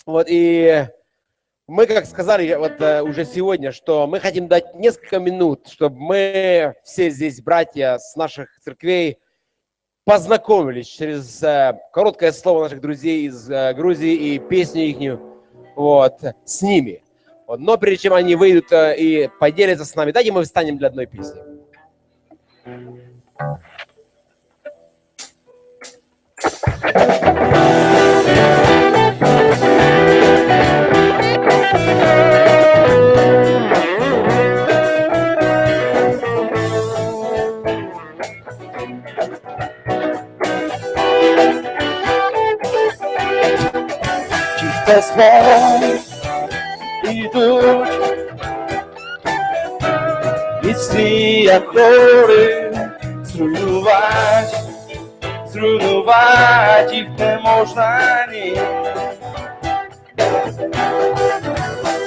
Вот, и мы, как сказали вот уже сегодня, что мы хотим дать несколько минут, чтобы мы все здесь, братья с наших церквей, познакомились через короткое слово наших друзей из Грузии и песню ихнюю, вот, с ними. Вот. Но прежде чем они выйдут и поделятся с нами, давайте мы встанем для одной песни. Господь, идут мечты от горы, зруйнувати їх не можна ні.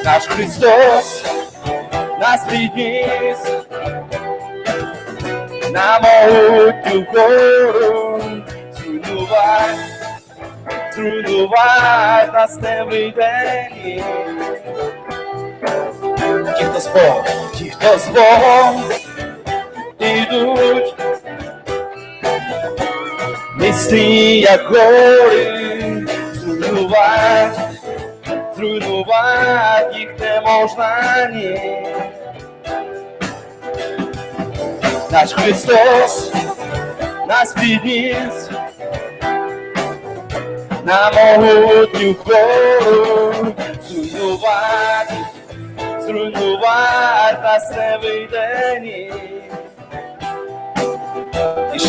Наш Христос нас підніс на могутню гору, зруйнувати нас не вийде ні. Ті, хто з Богом ідуть, міцні, як гори, зруйнувати їх не можна ні. Наш Христос нас підніс на могутню гору, зруйнувати нас не вийде ні. І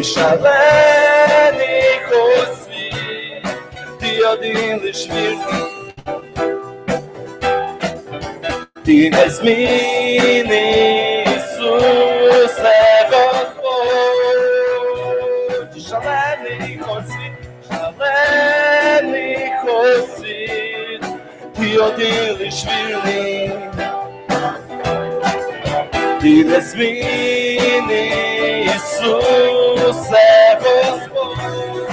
шалений хоч світ, ти один лиш вірний, ти незмінний, Ісусе Господь. І шалений хоч світ, ти один лиш вірний, ти незмінний, Ісусе Господь.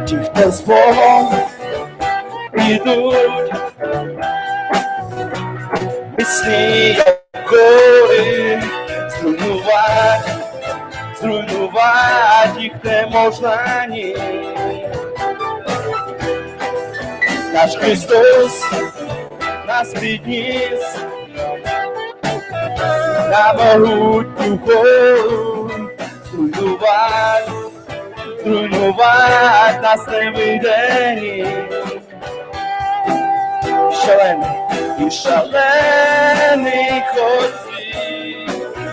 Ті, хто з Богом ідуть, міцні, як гори, зруйнувати їх не можна ні. Наш Христос нас підніс на могутню гору, зруйнувати нас не вийде ні. І шалений хоч світ,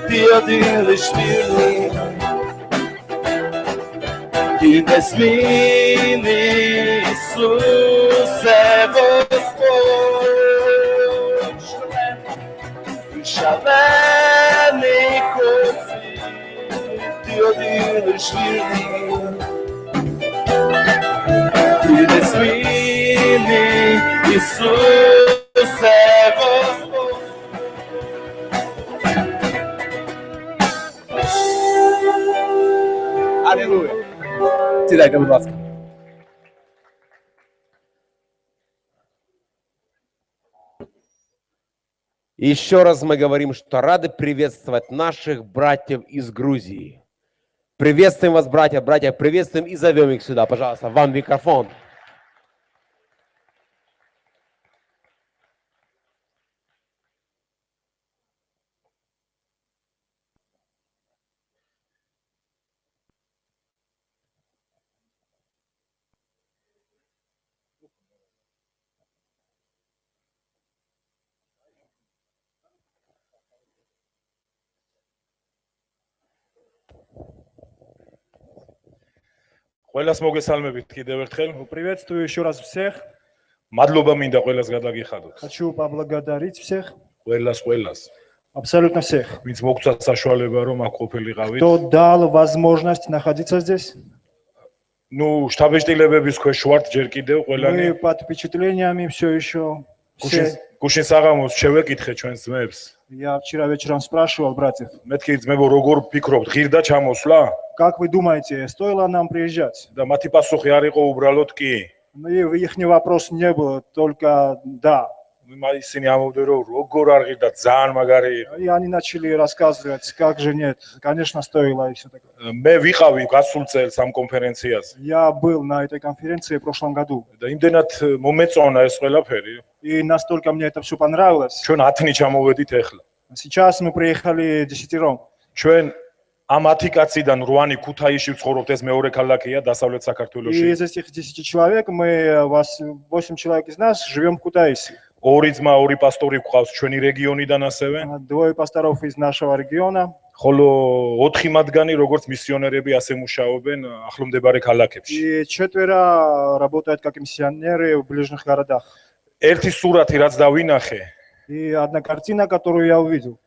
ти один лиш вірний, ти незмінний, Ісусе Господь. Шалений хоч світ, ти один лиш вірний, ти незмінний, Ісусе Господь. Аллилуйя. Сідайте, будь ласка. Еще раз мы говорим, что рады приветствовать наших братьев из Грузии. Приветствуем вас, братья, приветствуем и зовем их сюда. Пожалуйста, вам микрофон. ყველას მოგესალმებით კიდევ ერთხელ. Приветствую еще раз всех. მადლობა მინდა ყველას გადაგიხადოთ. Хочу поблагодарить всех. ყველას. Абсолютно всех. ვინც მოგცათ საშუალება რომ აქ ყოფილიყავით. Кто дал возможность находиться здесь? Ну, штабეშტილებების ქვეშ ვართ ჯერ კიდევ ყველანი. Мы под впечатлениями все еще. გუშინ საღამოს შევეკითხე ჩვენს ძმებს. Я вчера вечером спрашивал братьев, მეთქი ძმებო როგორ ფიქრობთ, ღირდა ჩამოსვლა? как вы думаете, стоило нам приезжать? და მათი პასუხი არ იყო უბრალოდ კი. Ну и их вопрос не было, только да. ისინი ამბობდნენ რომ როგორ არ ღირდა, ძალიან მაგარი იყო. И они начали рассказывать, как же нет, конечно, стоило и все такое. მე ვიყავი გასულ წელს ამ კონფერენციაზე. Я был на этой конференции в прошлом году, და იმდენად მომეწონა ეს ყველაფერი. и настолько мне это все понравилось. ჩვენ 10-ნი ჩამოვედით ახლა. Сейчас мы приехали 10. ჩვენ ამ 10 კაციდან 8-ნი ქუთაისში ვცხოვრობთ, ეს მეორე ქალაქია დასავლეთ И საქართველოში. из этих 10 человек, 8 человек из нас живем в Кутаиси. ორი ძმა, ორი პასტორი გვყავს ჩვენი რეგიონიდან ასევე. Двое пасторов из нашего региона. ხოლო 4 მათგანი როგორც მისიონერები ასე მუშაობენ ახლომდებარე ქალაქებში. И 4 работают как миссионеры в ближних городах. ერთი სურათი რაც დავინახე, И одна картина, которую я увидел.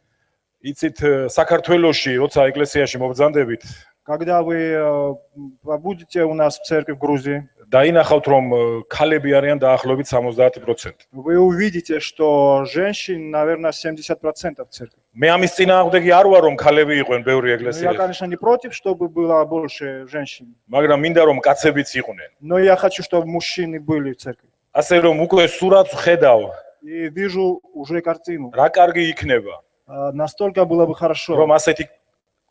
იცით საქართველოში, როცა ეკლესიაში მობრძანდებით, Когда вы будете у нас в церкви в Грузии, დაინახავთ რომ ქალები არიან დაახლოებით 70%. вы увидите, что женщин, наверное, 70% в церкви. მე ამის წინააღმდეგი არ вар რომ ქალები იყვნენ ბევრი Я, ეკლესიაში, конечно, не против, чтобы было больше женщин. მაგრამ მინდა რომ კაცებიც იყვნენ. Но я хочу, чтобы мужчины были в церкви. ასე რომ უკვე სურათს ხედავ, И вижу уже картину. რა კარგი იქნება, Настолько было бы რომ хорошо, ასეთი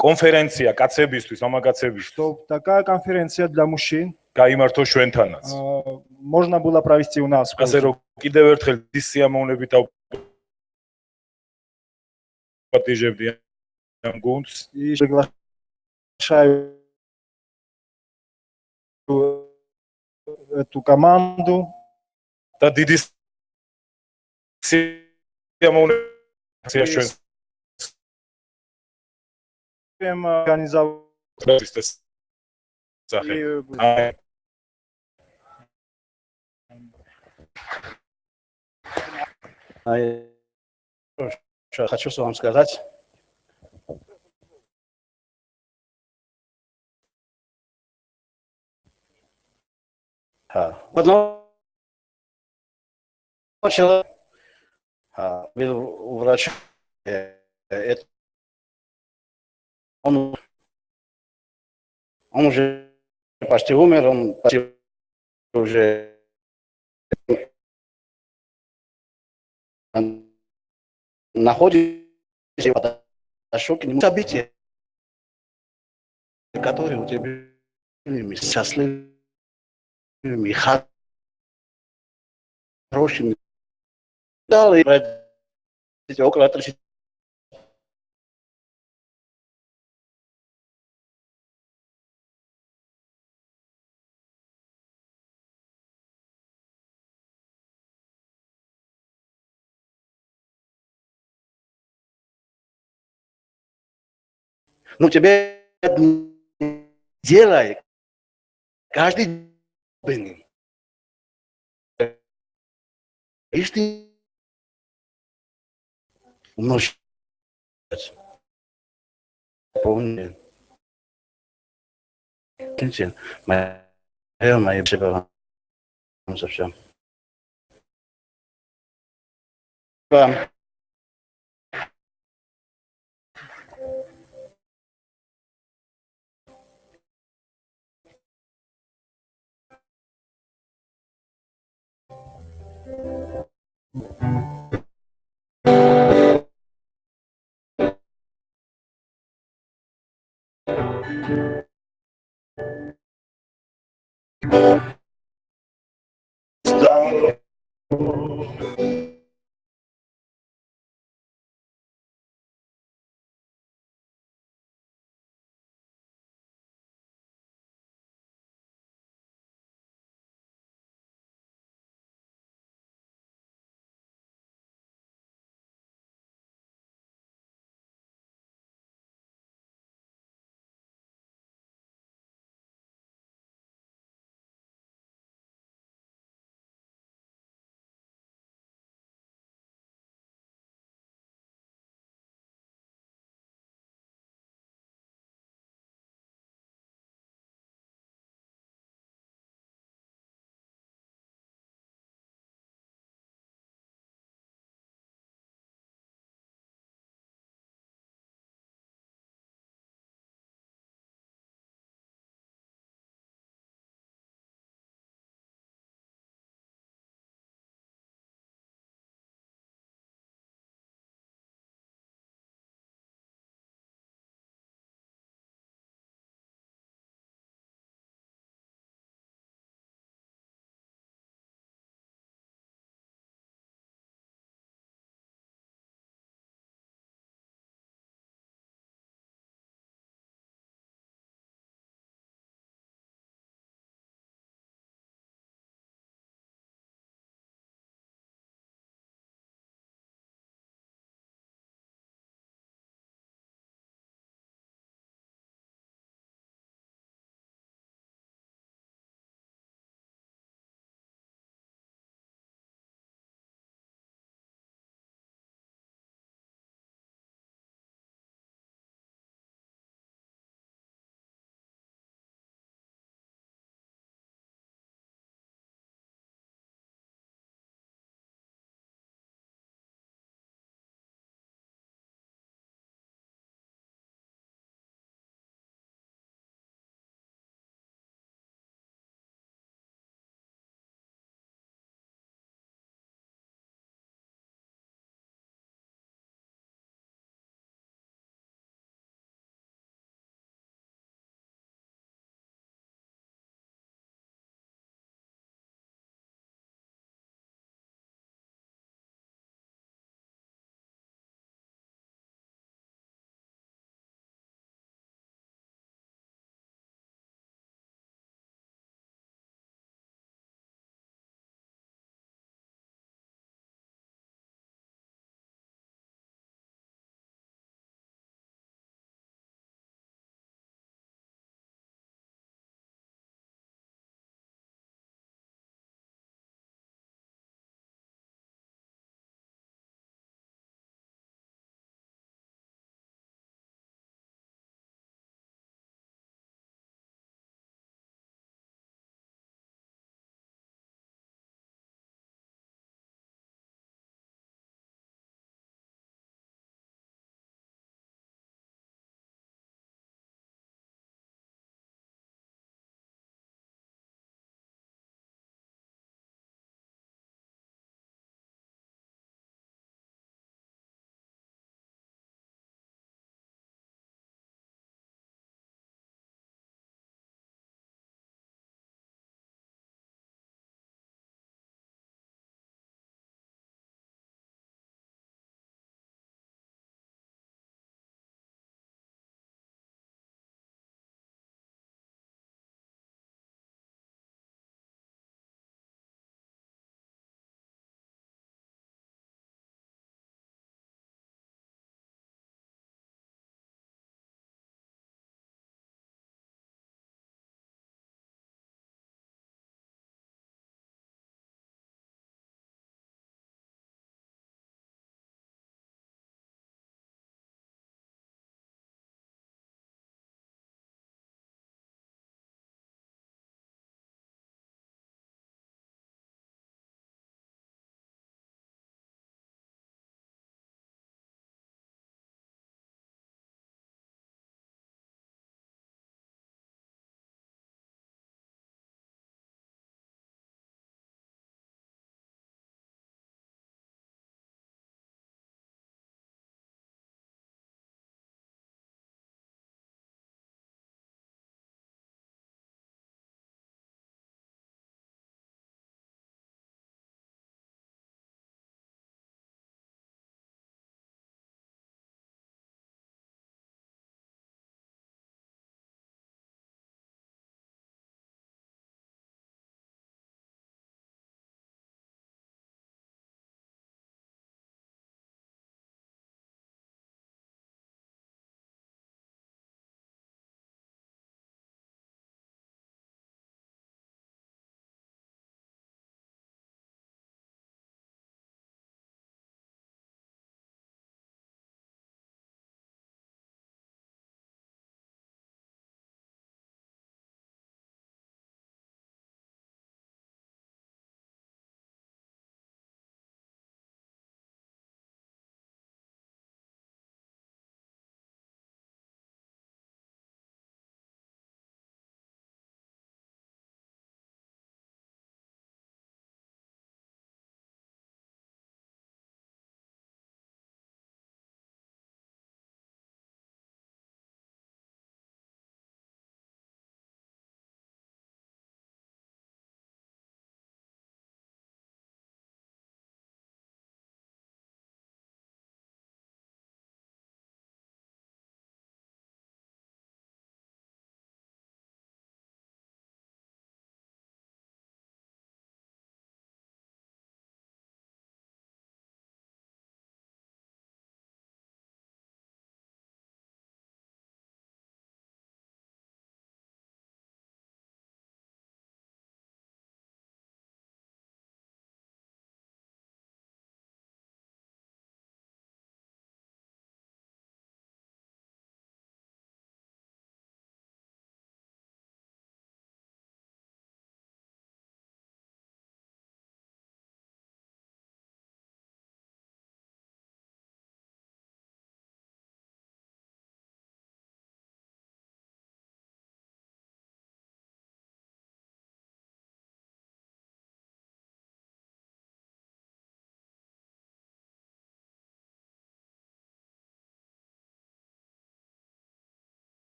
კონფერენცია კაცებისთვის, მამაკაცებისთვის что такая конференция для мужчин გაიმართოს ჩვენთანაც. можно было провести у нас. в ასე Грузии. რომ კიდევ ერთხელ ის სიამოვნებით ავპატიჟებდი ამ გუნდს. И приглашаю эту команду. და დიდი სიამოვნებაა ჩვენ Организовать. ქრისტეს სახე. აი, Хочу вам сказать, одного человека был у врача, он уже почти умер, он почти уже находится в шоке. События, которые у тебя были счастливыми, хорошими. Далее, около 30. Ну, тебе делай каждый день. И ты умножить. Помни. Моя спасибо вам за все. Вам.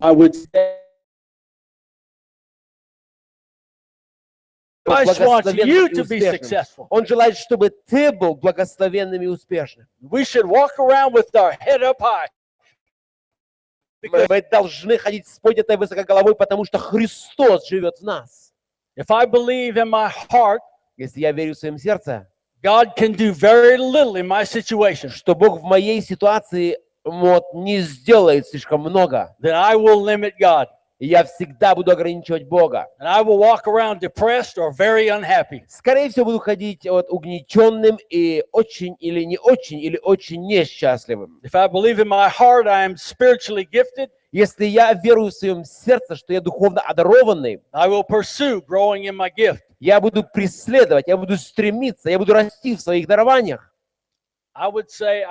I would say, Christ wants you to be successful. Он желает, чтобы ты был благословенным и успешным. We should walk around with our head up high. Мы должны ходить с поднятой высоко головой, потому что Христос живет в нас. If I believe in my heart, Если я верю в своем сердце, God can do very little in my situation, что Бог в моей ситуации не сделает слишком много, then I will limit God. и я всегда буду ограничивать Бога. And I will walk around depressed or very unhappy. Скорее всего, буду ходить угнетенным и очень или не очень, или очень несчастливым. If I believe in my heart I am spiritually gifted, Если я верую в своем сердце, что я духовно одарованный, I will pursue growing in my gift. я буду преследовать, я буду стремиться, я буду расти в своих дарованиях. I would say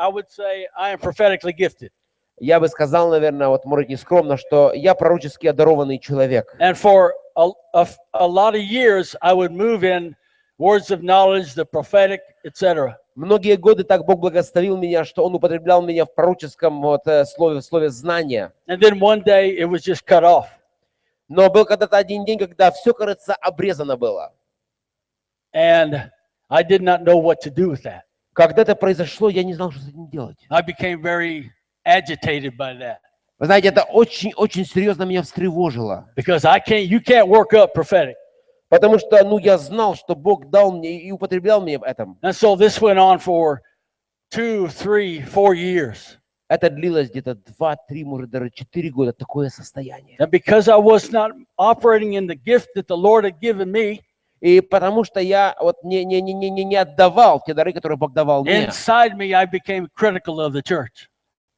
I am prophetically gifted. Я бы сказал, наверное, может не скромно, что я пророчески одарованный человек. And for a lot of years I would move in words of knowledge, the prophetic, etc. Многие годы так Бог благословил меня, что Он употреблял меня в пророческом слове знания. And then one day it was just cut off. Но был когда-то один день, когда все, кажется, обрезано было. And I did not know what to do with that. Когда это произошло, я не знал, что с этим делать. I became very agitated by that. Вы знаете, это очень серьезно меня встревожило. Because you can't work up prophetic. Потому что, я знал, что Бог дал мне и употреблял меня в этом. And so this went on for 2, 3, 4 years. Это длилось где-то 2, 3, может даже 4 года, такое состояние. And because I was not operating in the gift that the Lord had given me, И потому что я не отдавал те дары, которые Бог давал мне. inside me I became critical of the church.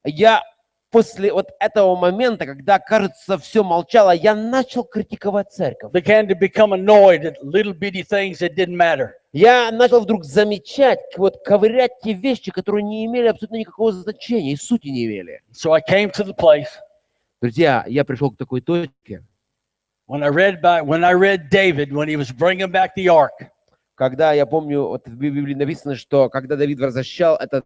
Я после этого момента, когда, кажется, все молчало, я начал критиковать церковь. Began to become annoyed at little bitty things that didn't matter. Я начал вдруг замечать, ковырять те вещи, которые не имели абсолютно никакого значения и сути не имели. So I came to the place Друзья, я пришел к такой точке, when I read David when he was bringing back the ark. когда, я помню, в Библии написано, что когда Давид возвращал этот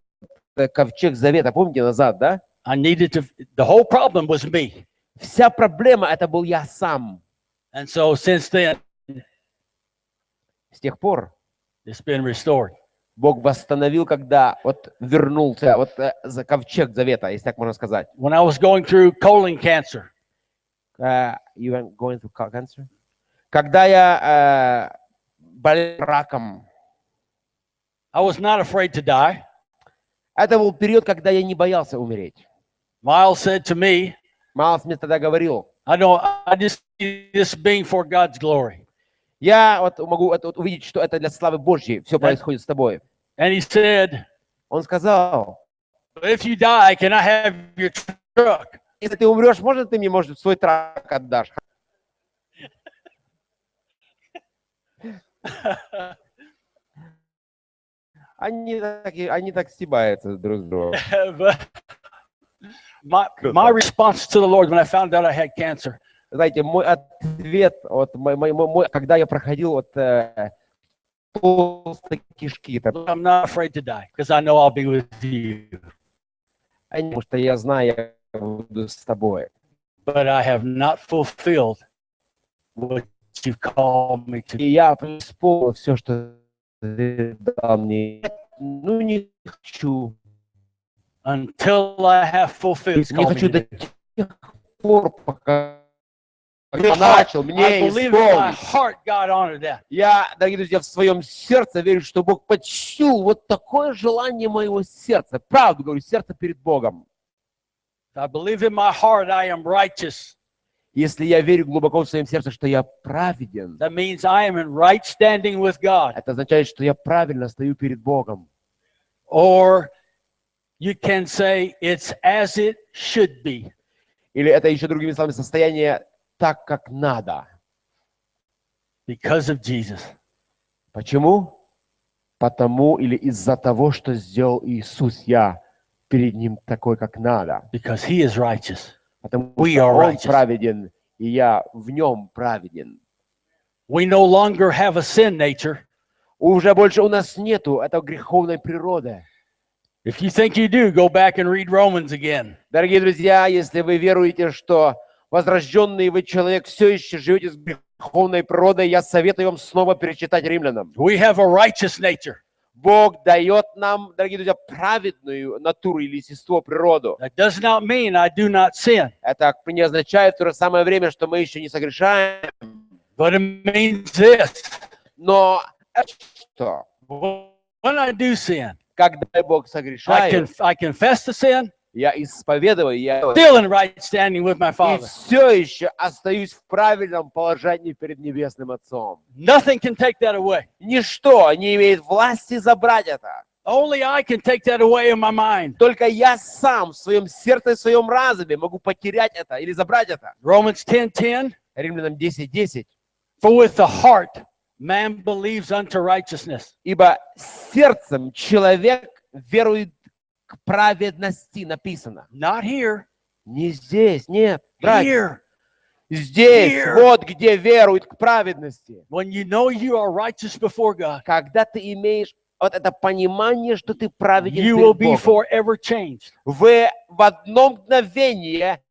ковчег завета, помните, назад, да? The whole problem was me. Вся проблема это был я сам. And so since then, С тех пор it's been restored. Бог восстановил, когда вернулся за ковчег завета, если так можно сказать. When I was going through colon cancer, You were going through cancer? Когда я болел раком, I was not afraid to die. это был период, когда я не боялся умереть. Miles said to me, Майлз мне тогда говорил, I just see this being for God's glory. я могу увидеть, что это для славы Божьей все происходит с тобой. And he said, Он сказал, if you die, can I have your truck? если ты умрешь, может, ты мне, свой трак отдашь? Они так стебаются друг с другом. My response to the Lord when I found out I had cancer. Знаете, мой ответ, когда я проходил толстые кишки, I'm not afraid to die because I know I'll be with you. Потому что я знаю, я буду с тобой. But I have not fulfilled what you called me to. И я исполнил все, что ты дал мне. Не хочу. Until I have fulfilled. Не хочу до тех пор, пока я начал мне исполнить. Я, дорогие друзья, в своем сердце верю, что Бог почтил такое желание моего сердца. Правду говорю, сердце перед Богом. I believe in my heart I am righteous. Если я верю глубоко в своем сердце, что я праведен, that means I am in right standing with God. Это означает, что я правильно стою перед Богом. Or you can say it's as it should be. Или это еще другими словами состояние так, как надо. Because of Jesus. Почему? Потому или из-за того, что сделал Иисус, я перед Ним такой, как надо. Because He is righteous. Потому что Он праведен, и я в Нем праведен. We no longer have a sin nature. Уже больше у нас нету этой греховной природы. If you think you do, go back and read Romans again. Дорогие друзья, если вы веруете, что возрожденный вы человек все еще живете с греховной природой, я советую вам снова перечитать Римлянам. We have a righteous nature. Бог дает нам, дорогие друзья, праведную натуру или естество, природу. That does not mean I do not sin, Это не означает в то же самое время, что мы еще не согрешаем. but it means this. Но что? When I do sin, Когда Бог I согрешает, confess the sin, я исповедую, я still in right standing with my и Father. все еще остаюсь в правильном положении перед Небесным Отцом. Nothing can take that away. Ничто не имеет власти забрать это. Only I can take that away in my mind. Только я сам в своем сердце, в своем разуме могу потерять это или забрать это. Romans 10:10. Римлянам 10:10. For with the heart man believes unto righteousness. Ибо сердцем человек верует к праведности, написано. Not here. Не здесь, нет, братья. Here. Здесь, Here. вот где веруют к праведности. When you know you are righteous before God, Когда ты имеешь вот это понимание, что ты праведен you will перед be Богом, forever changed. вы в одно мгновение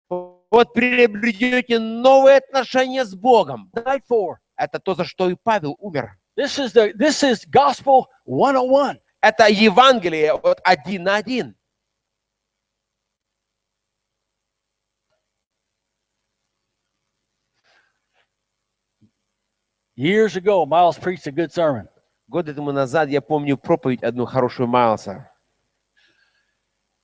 вот приобретете новые отношения с Богом. Died for. Это то, за что и Павел умер. This is gospel 101. Это Евангелие вот 1 на 1. Years ago, Miles preached a good sermon. Годы тому назад я помню проповедь одну хорошую Майлса.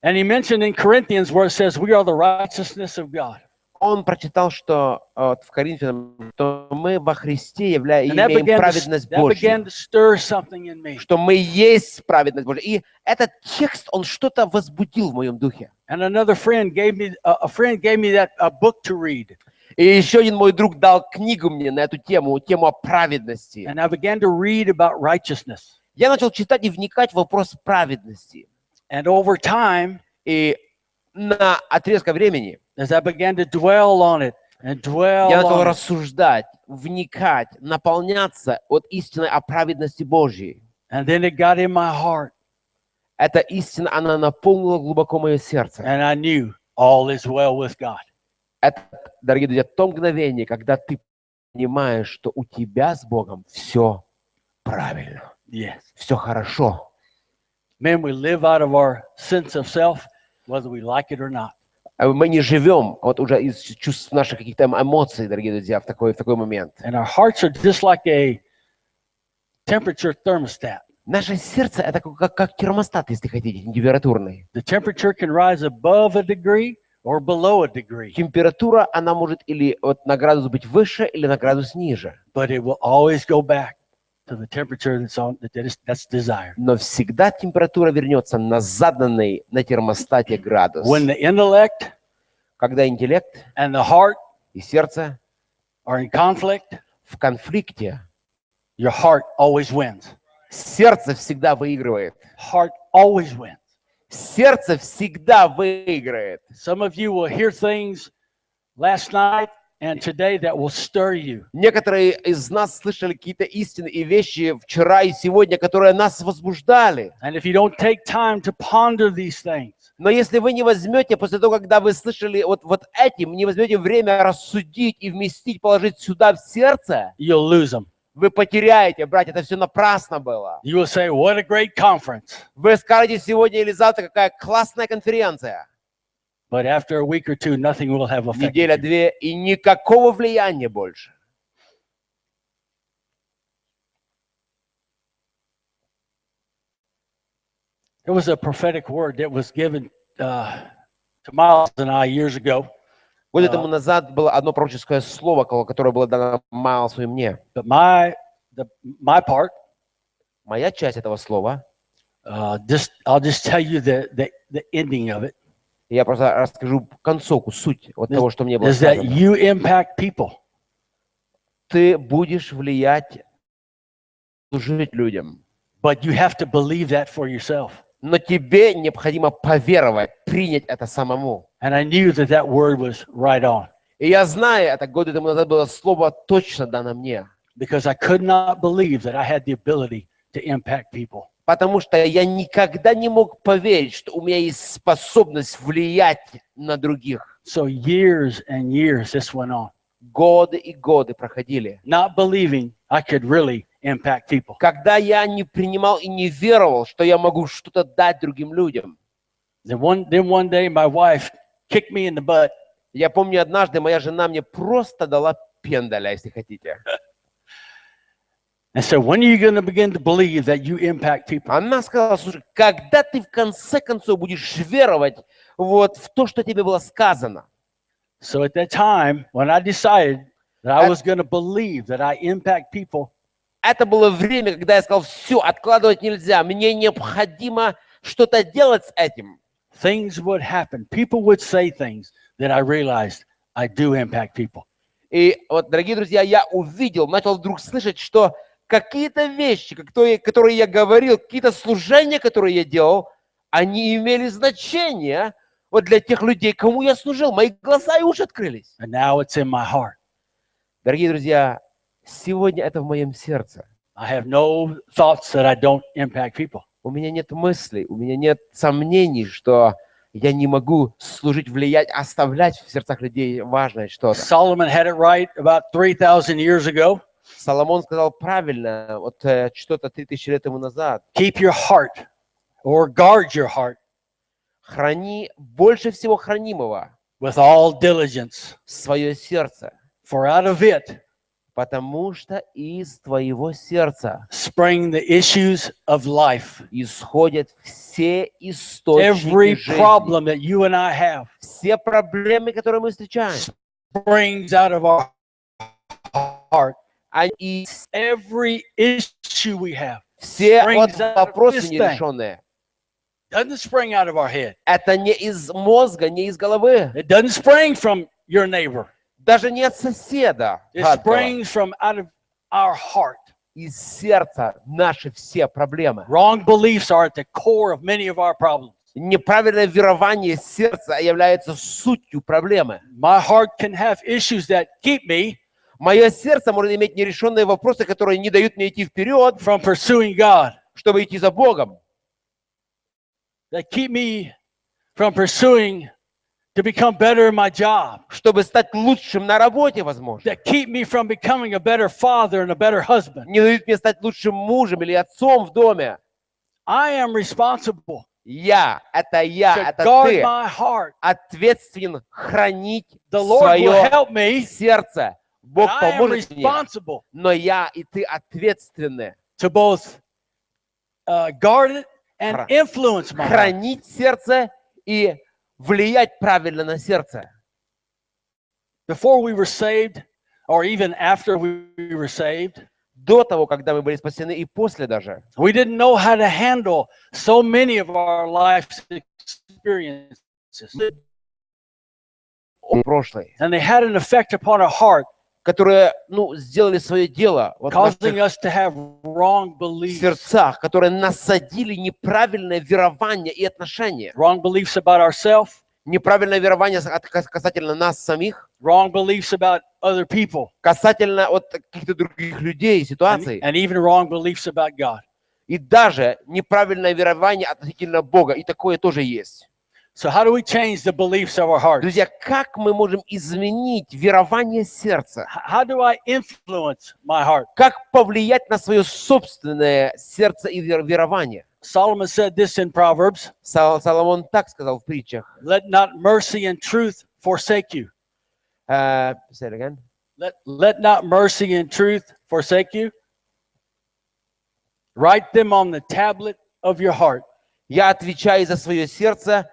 And he mentioned in Corinthians where it says, we are the righteousness of God. Он прочитал, что вот, в Коринфянам, что мы во Христе And that имеем began праведность to Божью. stir something in me. Что мы есть праведность Божья. И этот текст, он что-то возбудил в моем духе. And another friend gave me, a book to read. И еще один мой друг дал книгу мне на эту тему о праведности. And I began to read about righteousness. Я начал читать и вникать в вопрос праведности. And over time, И на отрезке времени as I began to dwell on it and dwell я начал on it, рассуждать, вникать, наполняться от истины о праведности Божьей. and then it got in my heart, Эта истина, она наполнила глубоко мое сердце. and I knew all is well with God. Это, дорогие друзья, то мгновение, когда ты понимаешь, что у тебя с Богом все правильно, Yes. все хорошо. Man, we live out of our sense of self, whether we like it or not. Мы не живем вот уже из чувств наших каких-то эмоций, дорогие друзья, в такой момент. And our hearts are just like a temperature thermostat. Наше сердце это как термостат, если хотите, температурный. The temperature can rise above a degree or below a degree, Температура, она может или вот на градус быть выше, или на градус ниже. but it will always go back to the temperature that's desired. Но всегда температура вернется на заданный на термостате градус. When the intellect Когда интеллект and the heart и сердце are in conflict, в конфликте, your heart always wins. сердце всегда выигрывает. Heart always wins. Сердце всегда выиграет. Some of you will hear things last night and today that will stir you. Некоторые из нас слышали какие-то истины и вещи вчера и сегодня, которые нас возбуждали. And if you don't take time to ponder these things, Но если вы не возьмете, после того, когда вы слышали вот этим, не возьмете время рассудить и вместить, положить сюда в сердце, you'll lose them. вы потеряете, братья, это все напрасно было. You will say, what a great conference. Вы скажете сегодня или завтра, какая классная конференция. But after a week or two, nothing will have affected you. Неделя-две и никакого влияния больше. There was a prophetic word that was given to Miles and I years ago. Год тому назад было одно пророческое слово, которое было дано Майлсу и мне. But my part, Моя часть этого слова, I'll just tell you the ending of it. я просто расскажу концовку, суть от того, что мне было Is that сказано. you impact people. Ты будешь влиять, служить людям. But you have to believe that for yourself. Но тебе необходимо поверовать, принять это самому. And I knew that word was right on. И я знаю, это годы тому назад было слово точно дано мне. Because I could not believe that I had the ability to impact people. Потому что я никогда не мог поверить, что у меня есть способность влиять на других. So years and years this went on. Годы и годы проходили. Not believing I could really impact people. Когда я не принимал и не веровал, что я могу что-то дать другим людям. Then one day my wife kicked me in the butt. Я помню, однажды моя жена мне просто дала пендаля, если хотите. And so when are you going to begin to believe that you impact people? Она сказала: слушай, когда ты в конце концов будешь веровать вот в то, что тебе было сказано? So at that time, when I decided that I was going to believe that I impact people, Это было время, когда я сказал: все, откладывать нельзя, мне необходимо что-то делать с этим. things would happen. People would say things that I realized I do impact people. И вот, дорогие друзья, я увидел, начал вдруг слышать, что какие-то вещи, которые я говорил, какие-то служения, которые я делал, они имели значение вот для тех людей, кому я служил. Мои глаза и уши открылись. And now it's in my heart. Дорогие друзья, сегодня это в моем сердце. I have no thoughts that I don't impact people. У меня нет мыслей, у меня нет сомнений, что я не могу служить, влиять, оставлять в сердцах людей важное что-то. Solomon had it right about 3,000 years ago. Соломон сказал правильно, вот что-то 3000 лет тому назад. Keep your heart or guard your heart Храни больше всего хранимого with all diligence, свое сердце, for out of it потому что из твоего сердца spring the issues of life. исходят все источники Every жизни. problem that you and I have Все проблемы, которые мы встречаем, springs out of our heart. они Every issue we have все springs вот out of вопросы this thing. нерешенные. Doesn't spring out of our head. Это не из мозга, не из головы, It doesn't spring from your neighbor. даже не от соседа, It гадкого. springs from out of our heart. Из сердца наши все проблемы. Wrong beliefs are at the core of many of our problems. Неправильное верование сердца является сутью проблемы. My heart can have issues that keep me Мое сердце может иметь нерешенные вопросы, которые не дают мне идти вперед, from pursuing God, чтобы идти за Богом, that keep me from pursuing to become better in my job, чтобы стать лучшим на работе, возможно. that keep me from becoming a better father and a better husband. Не дают мне стать лучшим мужем или отцом в доме. I am responsible Это to ты, guard my heart. ответственен хранить The Lord will свое help me, сердце. Бог but I am поможет мне, responsible но я и ты ответственны. to both guard it and Хра- influence my heart. Хранить сердце и влиять правильно на сердце. Before we were saved, or even after we were saved, До того, когда мы были спасены, и после даже. we didn't know how to handle so many of our life's experiences. Прошлый. And they had an effect upon our heart, Которые, сделали свое дело вот в causing наших us to have wrong beliefs. сердцах, которые насадили неправильное верование и отношения. Wrong beliefs about ourselves, Неправильное верование касательно нас самих, wrong beliefs about other people, касательно каких-то других людей, ситуаций. and even wrong beliefs about God. И даже неправильное верование относительно Бога. И такое тоже есть. So how do we change the beliefs of our heart? Друзья, как мы можем изменить верование сердца? How do I influence my heart? Как повлиять на свое собственное сердце и верование? Solomon said this in Proverbs, Соломон так сказал в притчах. let not mercy and truth forsake you. Say it again. Let not mercy and truth forsake you. Write them on the tablet of your heart. Я отвечаю за свое сердце,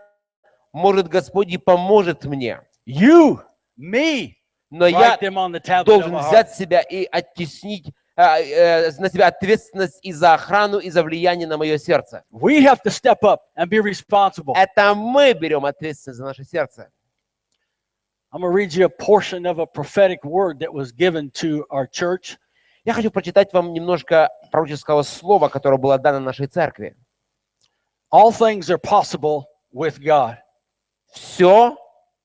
может, Господь и поможет мне. You, me, Но я write them on the tablet of должен our heart. взять себя и оттеснить на себя ответственность и за охрану, и за влияние на мое сердце. We have to step up and be responsible. Это мы берем ответственность за наше сердце. I'm going to read you a portion of a prophetic word that was given to our church. Я хочу прочитать вам немножко пророческого слова, которое было дано нашей церкви. All things are possible with God. Все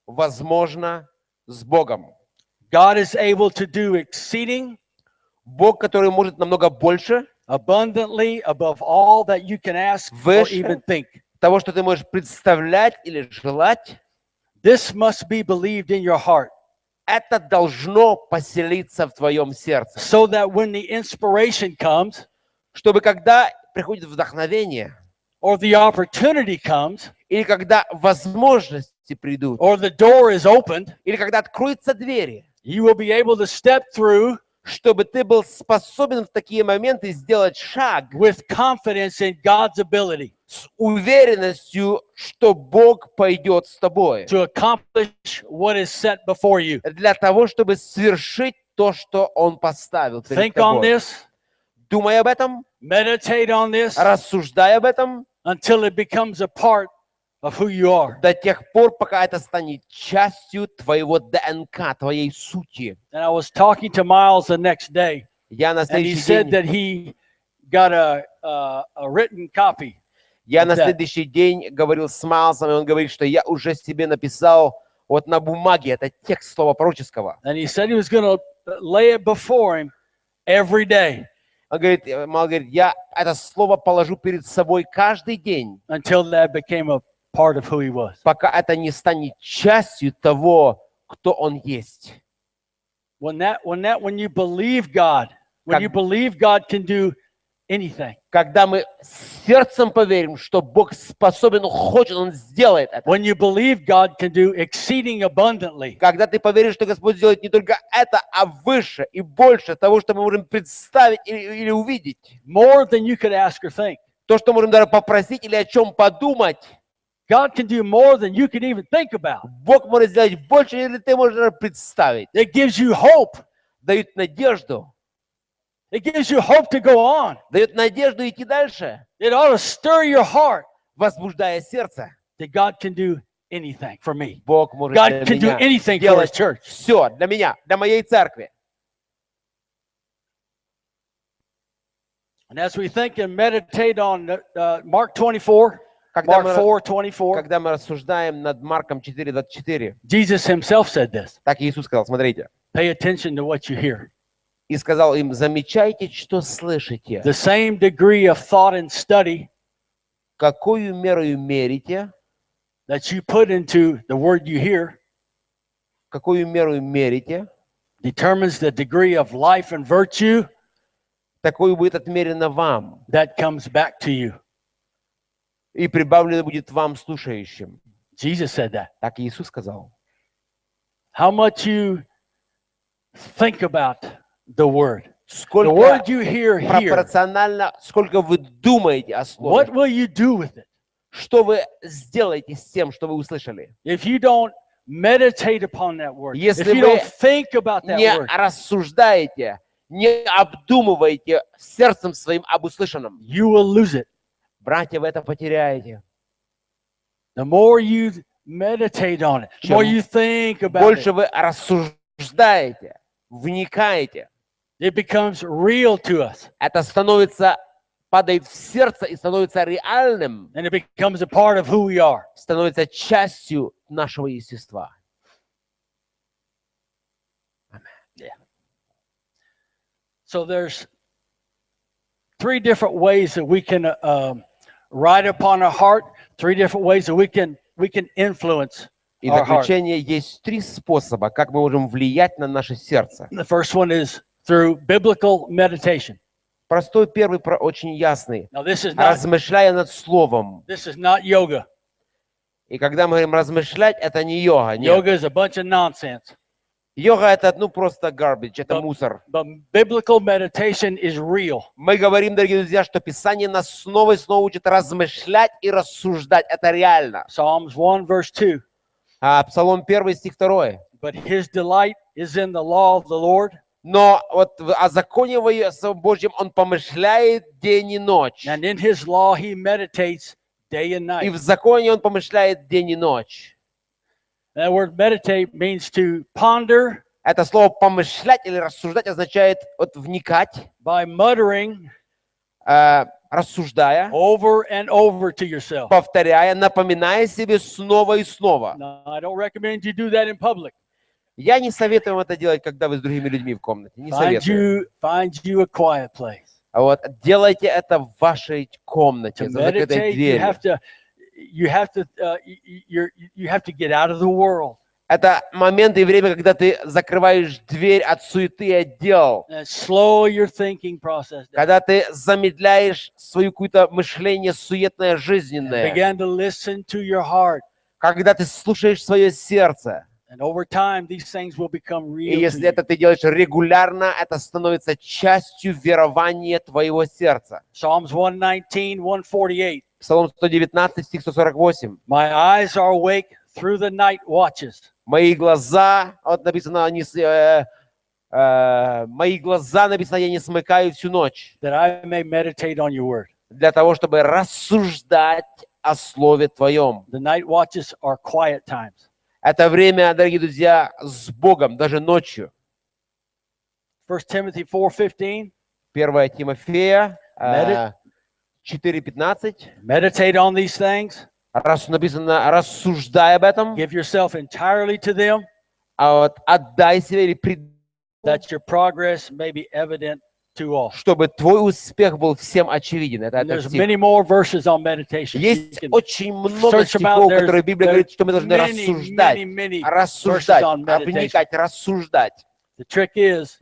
возможно с Богом. God is able to do exceeding Бог, который может намного больше, abundantly above all that you can ask or Выше even think. того, что ты можешь представлять или желать, This must be believed in your heart, это должно поселиться в твоем сердце. so that when the inspiration comes Чтобы когда приходит вдохновение, or the opportunity comes или когда возможности придут, or the door is opened, или когда откроются двери, you will be able to step through чтобы ты был способен в такие моменты сделать шаг with confidence in God's ability с уверенностью, что Бог пойдет с тобой, to accomplish what is set before you. для того, чтобы свершить то, что Он поставил перед Think on тобой. this, Думай об этом, meditate on this рассуждай об этом until it becomes a part of who you are. до тех пор, пока это станет частью твоего ДНК, твоей сути. And I was talking to Miles the next day, Я на and he следующий said день, that he got a written copy. я на that. следующий день говорил с Майлсом, и он говорит, что я уже себе написал вот на бумаге, это текст слова пророческого. And he said he was going to lay it before him every day Он говорит, Майл говорит, я это слово положу перед собой каждый день, until that became a part of who he was. пока это не станет частью того, кто он есть. When you believe God, when you believe God can do anything, Когда мы сердцем поверим, что Бог способен, хочет, Он сделает это. when you believe God can do exceeding abundantly, Когда ты поверишь, что Господь сделает не только это, а выше и больше того, что мы можем представить или увидеть. more than you could ask or think. То, что можем даже попросить или о чем подумать. God can do more than you can even think about. Бог может сделать больше, или ты можешь даже представить. It gives you hope. Дает надежду. It gives you hope to go on. Дает надежду идти дальше, It ought to stir your heart возбуждая сердце. that God can do anything for me. Бог может God для can do меня anything for His делать church. все для меня, для моей церкви. And as we think and meditate on Mark 24, Mark 4:24, Когда мы рассуждаем над Марком 4:24, Jesus Himself said this. так Иисус сказал, смотрите, Pay attention to what you hear. и сказал им, замечайте, что слышите, The same degree of thought and study какую меру мерите, that you put into the word you hear какую меру мерите, determines the degree of life and virtue такую будет отмерено вам, that comes back to you. и прибавлено будет вам слушающим. Jesus said that. Так Иисус сказал. How much you think about the word. The Сколько word you hear here, пропорционально, сколько вы думаете о слове, what will you do with it? что вы сделаете с тем, что вы услышали. If you don't meditate upon that word, if Если you вы don't think about that Не word, рассуждаете, не обдумываете сердцем своим об услышанном. you will lose it. Братья, вы это потеряете. The more you meditate on it, the more you think about Больше it, вы рассуждаете, вникаете. it becomes real to us. Это становится, падает в сердце и становится реальным, And it becomes a part of who we are. становится частью нашего естества. So there's three different ways that we can write upon our heart, three different ways that we can influence И в our heart. заключение есть три способа, как мы можем влиять на наше сердце. The first one is through biblical meditation. Простой первый, очень ясный. Now this is Размышляя над словом. not yoga. И когда мы говорим размышлять, это не йога. Нет. Yoga is a bunch of nonsense. Йога это, просто garbage, это мусор. But biblical meditation is real. Мы говорим, дорогие друзья, что Писание нас снова и снова учит размышлять и рассуждать. Это реально. Psalms 1 verse 2. Псалом 1, стих 2. But his delight is in the law of the Lord. Но вот о законе Божьем он помышляет день и ночь. And in his law he meditates day and И night. в законе он помышляет день и ночь. That word meditate means to ponder Это слово помышлять или рассуждать означает вникать, by muttering рассуждая, over and over to yourself. повторяя, напоминая себе снова и снова. No, I don't recommend you do that in public. Я не советую вам это делать, когда вы с другими людьми в комнате. Не советую. Find you a quiet place. Вот, делайте это в вашей комнате, To за закрытой meditate, дверью. you have to get out of the world. Это момент и время, когда ты закрываешь дверь от суеты и от дел. And slow your thinking process down. Когда ты замедляешь свое какое-то мышление суетное, жизненное. Begin to listen to your heart. Когда ты слушаешь свое сердце. And over time, these things will become И real to если you. это ты делаешь регулярно, это становится частью верования твоего сердца. Psalms 119, 148. Псалом 119, стих 148. My eyes are awake through the night watches. Мои глаза, вот написано, мои глаза, написано, я не смыкаю всю ночь. That I may meditate on your word. Для того, чтобы рассуждать о Слове Твоем. The night watches are quiet times. Это время, дорогие друзья, с Богом, даже ночью. 1 Timothy 4:15. 1 Тимофея 4:15. Meditate on these things. Раз написано, рассуждай об этом, Give yourself entirely to them, а вот отдай себе или предай, that your progress may be evident to all. чтобы твой успех был всем очевиден. Это And there's стих. many more verses on meditation. You Есть can очень много search them out. стихов, которые Библия говорит, что мы должны Many, рассуждать, many рассуждать, verses on meditation. вникать, рассуждать. The trick is,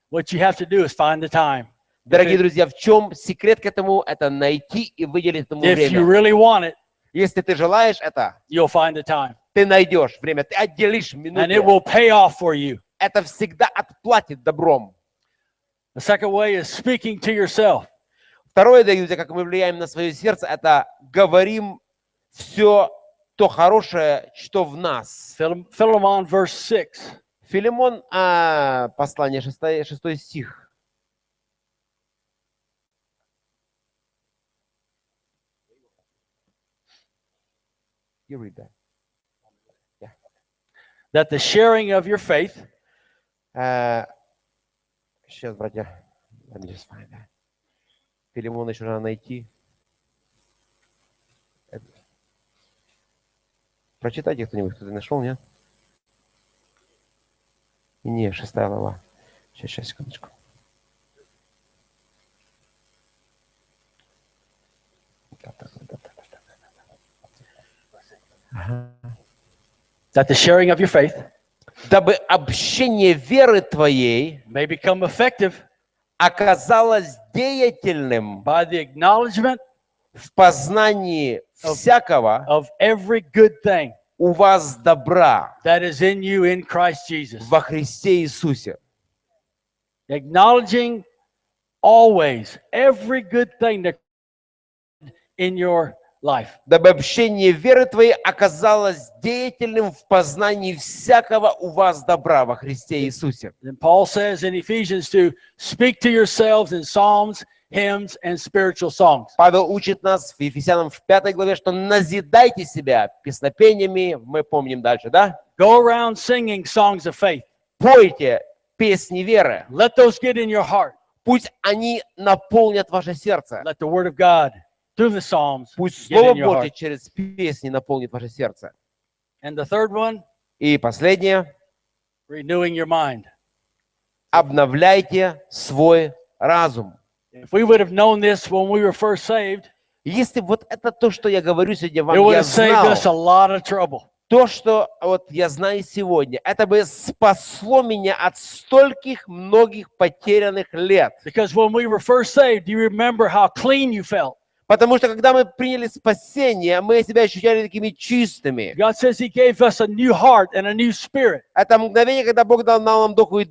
what you have to do is find the time. Дорогие друзья, в чем секрет к этому? Это найти и выделить этому If you время. really want it, Если ты желаешь это, you'll find the time. ты найдешь время, ты отделишь And it минуту. will pay off for you. Это всегда отплатит добром. The second way is speaking to yourself. Второе, дорогие друзья, как мы влияем на свое сердце, это говорим все то хорошее, что в нас. Philemon verse 6. Филимон, послание 6 стих. You read that. Yeah. That the sharing of your faith Сейчас, братья. Let me just find that. Филимона еще надо найти. Прочитайте кто-нибудь, кто-то нашел, нет? Не, 6 глава. Сейчас, секундочку. that the sharing of your faith Дабы общение веры твоей may become effective оказалось деятельным by the acknowledgement в познании всякого of every good thing у вас добра that is in you in Christ Jesus. во Христе Иисусе. Acknowledging always every good thing that in your life. Дабы общение веры твоей оказалось деятельным в познании всякого у вас добра во Христе Иисусе. And Paul says in Ephesians to speak to yourselves in psalms, hymns, and spiritual songs. Павел учит нас в Ефесянам в 5 главе, что назидайте себя песнопениями, мы помним дальше, да? Go around singing songs of faith. Пойте песни веры. Let those get in your heart. Пусть они наполнят ваше сердце. Let the word of God through the psalms Пусть get Слово in your Божье heart. через песни наполнит ваше сердце. And the third one, И последнее. renewing your mind. Обновляйте свой разум. If we would have known this when we were first saved, Если вот это то, что я говорю сегодня it вам, would я have saved знал, us a lot of trouble. то, что вот я знаю сегодня, это бы спасло меня от стольких многих потерянных лет. Because when we were first saved, do you remember how clean you felt? Потому что когда мы приняли спасение, мы себя ощущали такими чистыми. God says He gave us a new heart and a new spirit. Это мгновение, когда Бог дал нам новый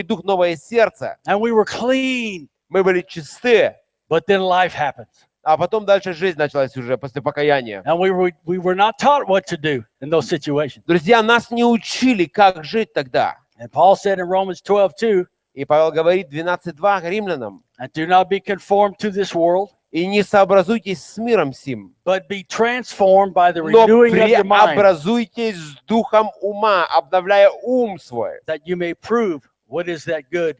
дух, новое сердце. And we were clean. Мы были чисты. But then life happens. А потом дальше жизнь началась уже после покаяния. And we were not taught what to do in those situations. Друзья, нас не учили, как жить тогда. And Paul said in Romans 12:2, И Павел говорит 12:2 римлянам. and do not be conformed to this world, И не сообразуйтесь с миром сим, but be transformed by the но renewing of your mind, преобразуйтесь с духом ума, обновляя ум свой, that you may prove what is that good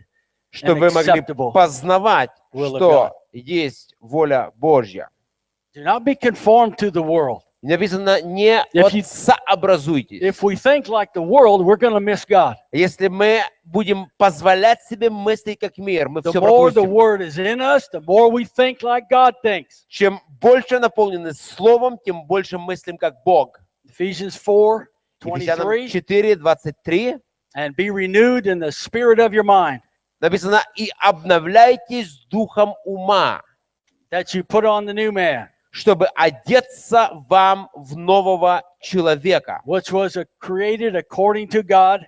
чтобы вы могли acceptable познавать, will of что есть воля Божья. Do not be conformed to the world. Написано, не If you- сообразуйтесь. If we think like the world, we're going to miss God. Если мы будем позволять себе мыслить как мир, мы The все more the пропустим. word is in us, the more we think like God thinks. Чем больше наполнены Словом, тем больше мыслим как Бог. Ephesians 4, Ефесянам 23. 4:23 And be renewed in the spirit of your mind, написано, и обновляйтесь духом ума, that you put on the new man, чтобы одеться вам в нового человека. which was created according to God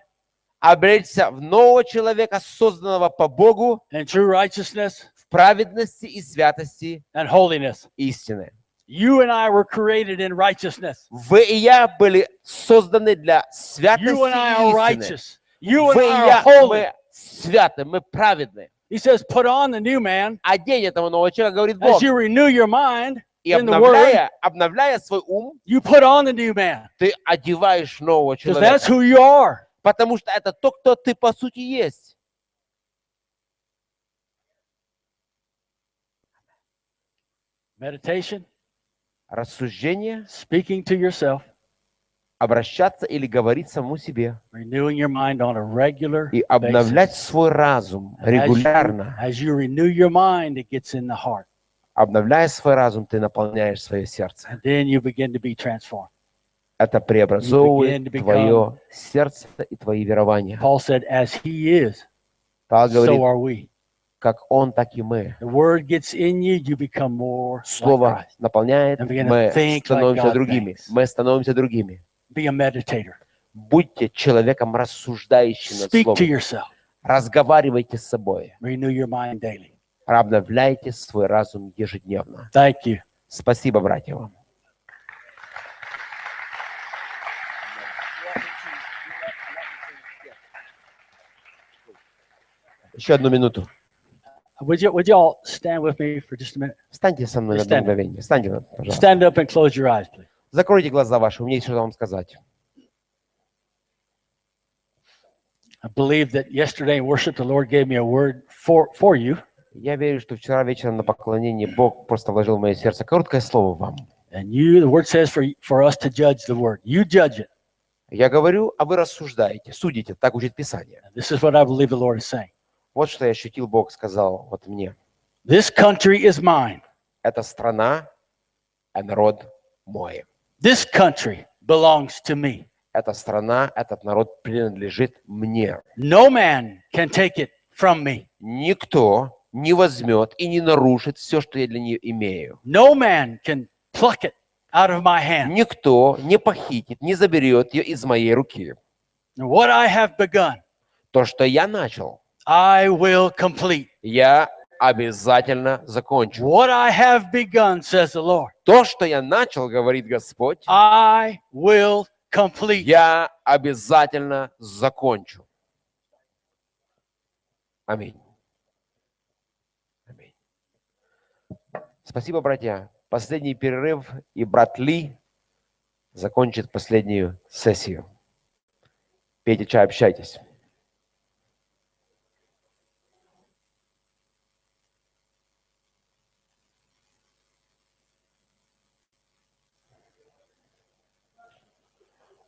Облечься в нового человека, созданного по Богу, in true righteousness в праведности и святости and holiness. истины. You and I were created in righteousness. Вы и я были созданы для святости You and I are и истины. righteous. You and Вы и I are я, holy. мы святы, мы праведны. He says, put on the new man Одень этого нового человека, говорит Бог. as you renew your mind И in the word. обновляя свой ум, You put on the new man ты одеваешь нового because that's человека. who you are. Потому что это то, кто ты по сути есть. Meditation, Рассуждение, speaking to yourself, обращаться или говорить самому себе. renewing your mind on a regular И basis. обновлять свой разум регулярно. As you renew your mind, it gets in the heart. Обновляя свой разум, ты наполняешь свое сердце. And then you begin to be transformed. Это You begin преобразовывает to become- твое сердце и твои верования. Paul said, as he is, Павел so говорит, are we. как он, так и мы. The word gets in you, you become more like Слово Christ. наполняет, And begin to мы think like становимся God другими. thinks. Мы становимся другими. Be a meditator. Будьте человеком, рассуждающим над Speak to Словом. yourself. Разговаривайте с собой. Renew your mind daily. Обновляйте свой разум ежедневно. Thank you. Спасибо, братья, вам. Еще одну минуту. Would you all stand with me for just a minute? Встаньте со мной на одно Stand. мгновение. Встаньте, пожалуйста. Stand up and close your eyes, please. Закройте глаза ваши, у меня есть что вам сказать. I believe that yesterday in worship, the Lord gave me a word for you. Я верю, что вчера вечером на поклонении Бог просто вложил в мое сердце короткое слово вам. And the word says for us to judge the word. You judge it. Я говорю, а вы рассуждаете, судите, так учит Писание. This is what I believe the Lord is saying. Вот что я ощутил, Бог сказал вот мне. This country is mine. Это страна, а народ мой. This country belongs to me. Эта страна, этот народ принадлежит мне. No man can take it from me. Никто не возьмет и не нарушит все, что я для нее имею. No man can pluck it out of my hand. Никто не похитит, не заберет ее из моей руки. And what I have begun, То, что я начал, I will complete. я обязательно закончу. What I have begun, says the Lord, То, что я начал, говорит Господь, I will complete. я обязательно закончу. Аминь. Аминь. Спасибо, братья. Последний перерыв, и брат Ли закончит последнюю сессию. Пейте чай, общайтесь.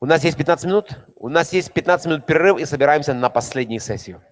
У нас есть 15 минут. У нас есть 15 минут перерыв и собираемся на последнюю сессию.